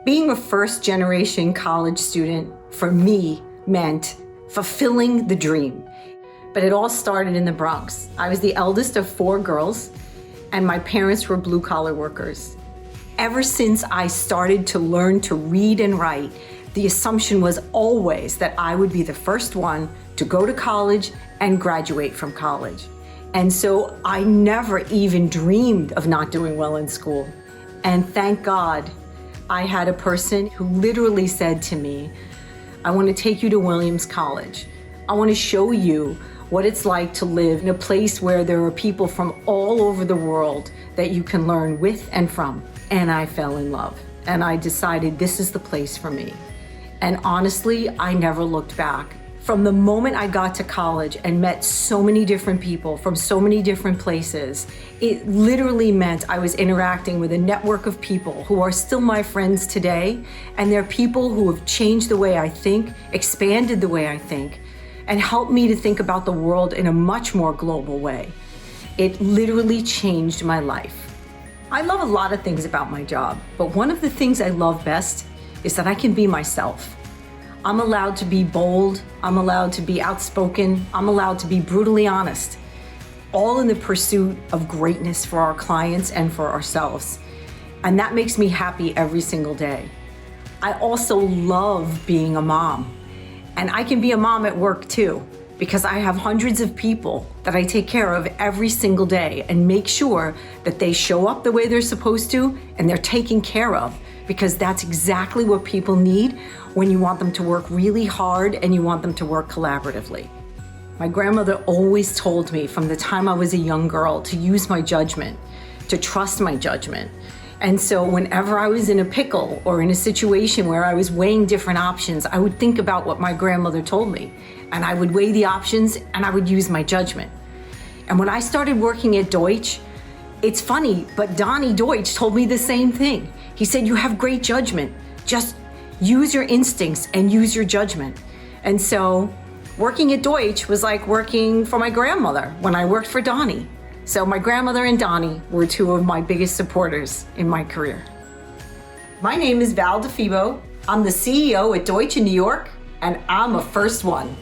Being a first-generation college student, for me, meant fulfilling the dream. But it all started in the Bronx. I was the eldest of 4 girls, and my parents were blue-collar workers. Ever since I started to learn to read and write, the assumption was always that I would be the first one to go to college and graduate from college. And so I never even dreamed of not doing well in school. And thank God, I had a person who literally said to me, I want to take you to Williams College. I want to show you what it's like to live in a place where there are people from all over the world that you can learn with and from. And I fell in love. And I decided this is the place for me. And honestly, I never looked back. From the moment I got to college and met so many different people from so many different places, it literally meant I was interacting with a network of people who are still my friends today, and they're people who have changed the way I think, expanded the way I think, and helped me to think about the world in a much more global way. It literally changed my life. I love a lot of things about my job, but one of the things I love best is that I can be myself. I'm allowed to be bold, I'm allowed to be outspoken, I'm allowed to be brutally honest, all in the pursuit of greatness for our clients and for ourselves. And that makes me happy every single day. I also love being a mom. And I can be a mom at work too, because I have hundreds of people that I take care of every single day and make sure that they show up the way they're supposed to and they're taken care of, because that's exactly what people need when you want them to work really hard and you want them to work collaboratively. My grandmother always told me from the time I was a young girl to use my judgment, to trust my judgment. And so whenever I was in a pickle or in a situation where I was weighing different options, I would think about what my grandmother told me, and I would weigh the options and I would use my judgment. And when I started working at Deutsch, it's funny, but Donnie Deutsch told me the same thing. He said, you have great judgment. Just use your instincts and use your judgment. And so working at Deutsch was like working for my grandmother when I worked for Donnie. So my grandmother and Donnie were 2 of my biggest supporters in my career. My name is Val DiFebo. I'm the CEO at Deutsch in New York, and I'm a first one.